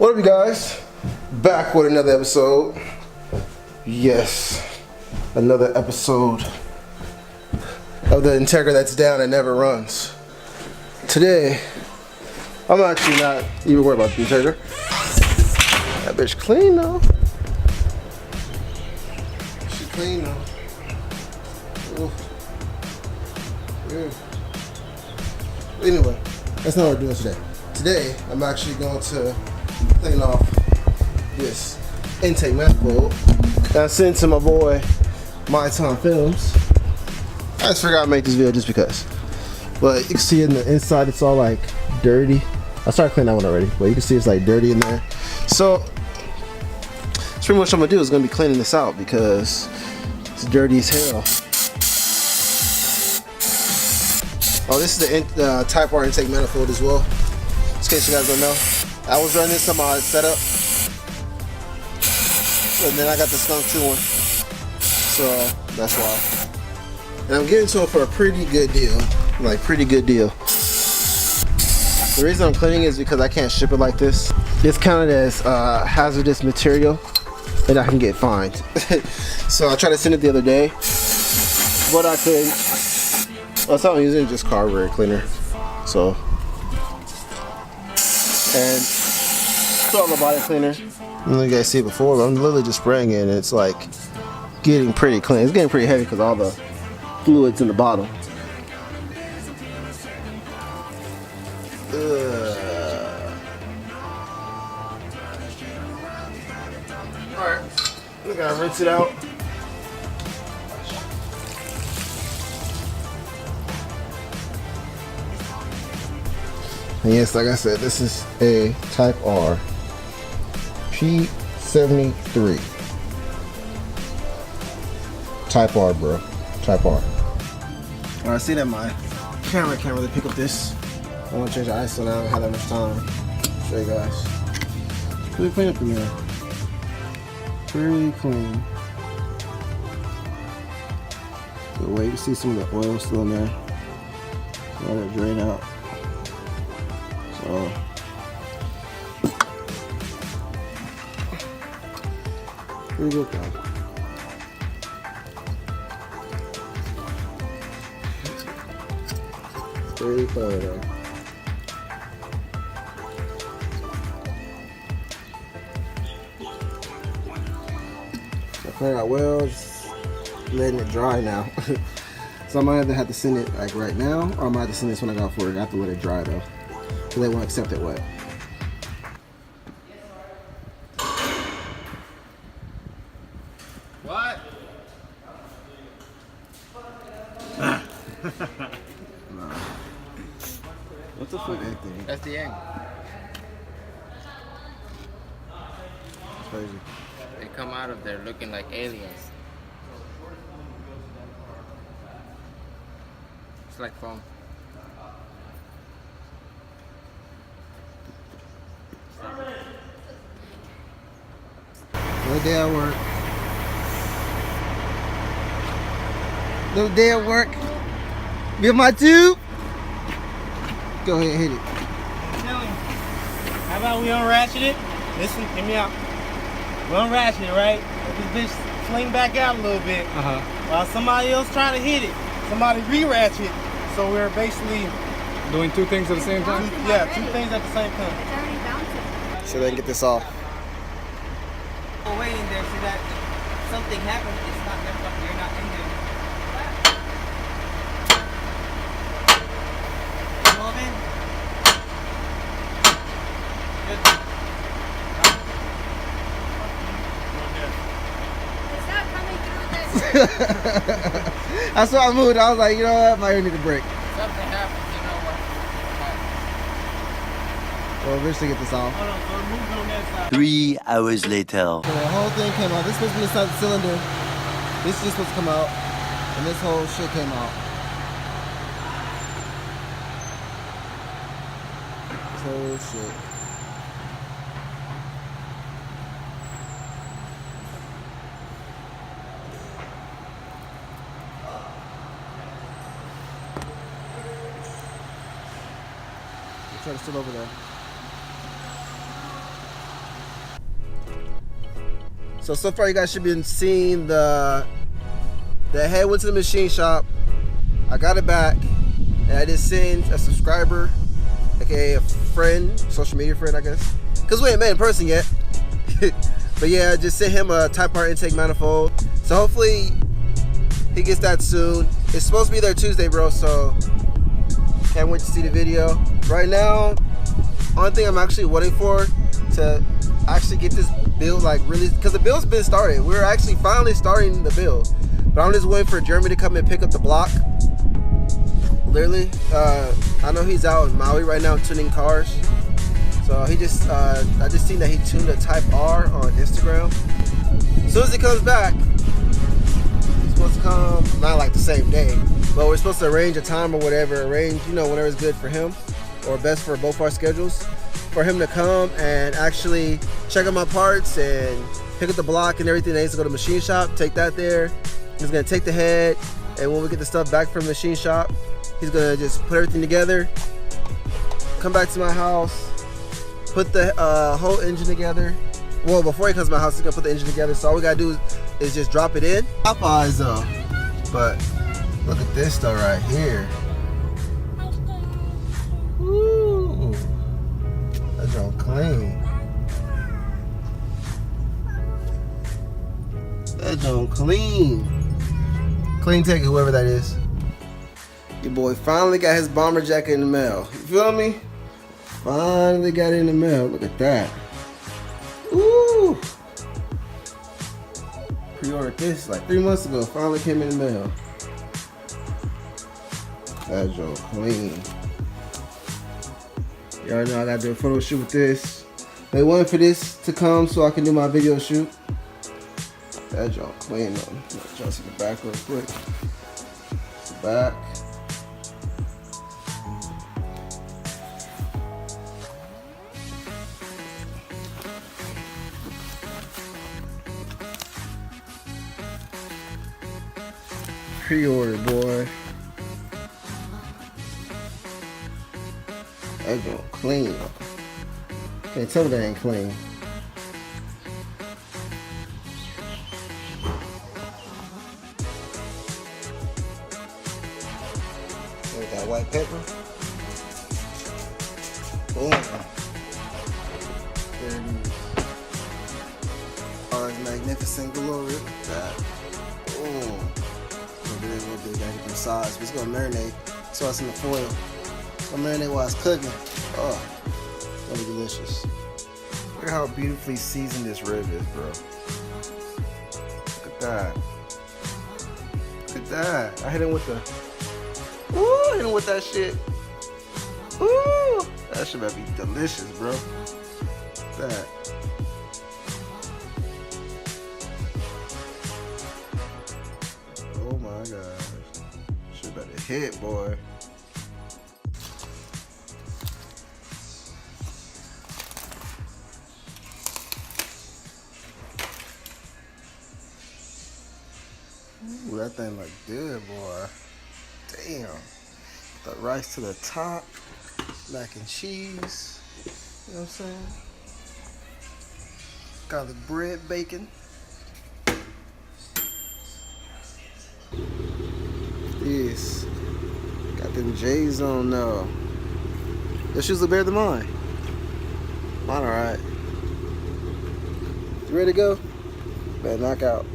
What up, you guys? Back with another episode. Yes, another episode of the Integra that's down and never runs. Today, I'm actually not even worried about the Integra. That bitch clean though. She clean though. Oof. Yeah. Anyway, that's not what we're doing today. Today, I'm actually going to clean off this intake manifold that I sent to my boy Miton Films. I just forgot to make this video just because. But you can see in the inside it's all like dirty. I started cleaning that one already, but you can see it's like dirty in there. So that's pretty much what I'm gonna do, is gonna be cleaning this out because it's dirty as hell. Oh, this is the Type R intake manifold as well. Just in case you guys don't know. I was running this on my setup. And then I got the Skunk 2 one. So that's why. And I'm getting to it for a pretty good deal. Like, pretty good deal. The reason I'm cleaning is because I can't ship it like this. It's counted as hazardous material and I can get fined. So I tried to send it the other day, but I couldn't. Well, so I'm using just carburetor cleaner. So, and throttle body cleaner. You guys see it before, but I'm literally just spraying it and it's like getting pretty clean. It's getting pretty heavy because all the fluids in the bottom. Alright, we gotta rinse it out. And yes, like I said, this is a Type R P73. Type R, bro. Type R. Alright, I see that my camera can't really pick up this. I want to change the ISO now. I don't have that much time. Show you guys. Pretty clean up in here. Pretty clean. So wait, you can see some of the oil still in there. Let it drain out. So pretty good though. Pretty clear though. I cleared out well, just letting it dry now. So I might either have to send it like right now, or I might have to send this when I got for it. I have to let it dry though, because they won't accept it wet. What? What the fuck is that thing? That's the end. It's crazy. They come out of there looking like aliens. It's like foam. Another day at work. Another day at work. Get my tube. Go ahead and hit it. How about we unratchet it? Listen, hear me out. We unratchet it, right? Let this bitch fling back out a little bit. While somebody else trying to hit it. Somebody re-ratchet. So we're basically doing two things at the same time? Yeah, two things at the same time. It's already bouncing. So they can get this off. Go away in there so that if something happens, it's not their fault. You're not in there. Move in. Good. It's not coming through this. That's why I moved. I was like, you know what? I might need a break. Something happens, you know what? Well, eventually get this off. Hold on, so move it on that side. 3 hours later. So the whole thing came out. This was supposed to be inside the cylinder. This is just supposed to come out. And this whole shit came out. This whole shit. The truck's still over there. So far you guys should be seeing the head went to the machine shop. I got it back, and I just sent a subscriber, aka a friend, social media friend, I guess, because we ain't met in person yet. But yeah, I just sent him a Type R intake manifold. So hopefully he gets that soon. It's supposed to be there Tuesday, bro, so can't wait to see the video. Right now, only thing I'm actually waiting for to actually get this build like really, because the build's been started. We're actually finally starting the build, but I'm just waiting for Jeremy to come and pick up the block. Literally, I know he's out in Maui right now tuning cars. So he just, I just seen that he tuned a Type R on Instagram. As soon as he comes back, he's supposed to come, not like the same day, but we're supposed to arrange a time or whatever, whatever is good for him or best for both our schedules, for him to come and actually check out my parts and pick up the block and everything that needs to go to the machine shop, take that there. He's gonna take the head, and when we get the stuff back from the machine shop, he's gonna just put everything together, come back to my house, put the whole engine together. Well, before he comes to my house, he's gonna put the engine together. So all we gotta do is just drop it in. Popeyes though, but look at this though right here. Ooh, that's all clean. That's all clean. Clean Tech, whoever that is. Your boy finally got his bomber jacket in the mail. You feel me? Finally got it in the mail. Look at that. Ooh. Pre-ordered this like 3 months ago. Finally came in the mail. That's all clean. You already know I gotta do a photo shoot with this. They waiting for this to come so I can do my video shoot. That's all clean though. Let y'all see the back real quick. The back. Pre-order, boy. That's all clean. Can't tell me that ain't clean. With that white pepper. Boom. There it is. Oh, it's magnificent glory. Look at that. Boom. We'll do that massage. It's gonna marinate. So it's in the foil. It's gonna marinate while it's cooking. Oh, it's gonna be delicious. Look at how beautifully seasoned this rib is, bro. Look at that. Look at that. I hit him with the. Ooh, I hit him with that shit. Ooh, that shit better be delicious, bro. Look at that. Oh my gosh. Shit better hit, boy. Ooh, that thing look good, boy. Damn. The rice to the top, mac and cheese. You know what I'm saying? Garlic bread, bacon. This. Got them J's on now. Your shoes look better than mine. Mine alright. You ready to go? Better knock out.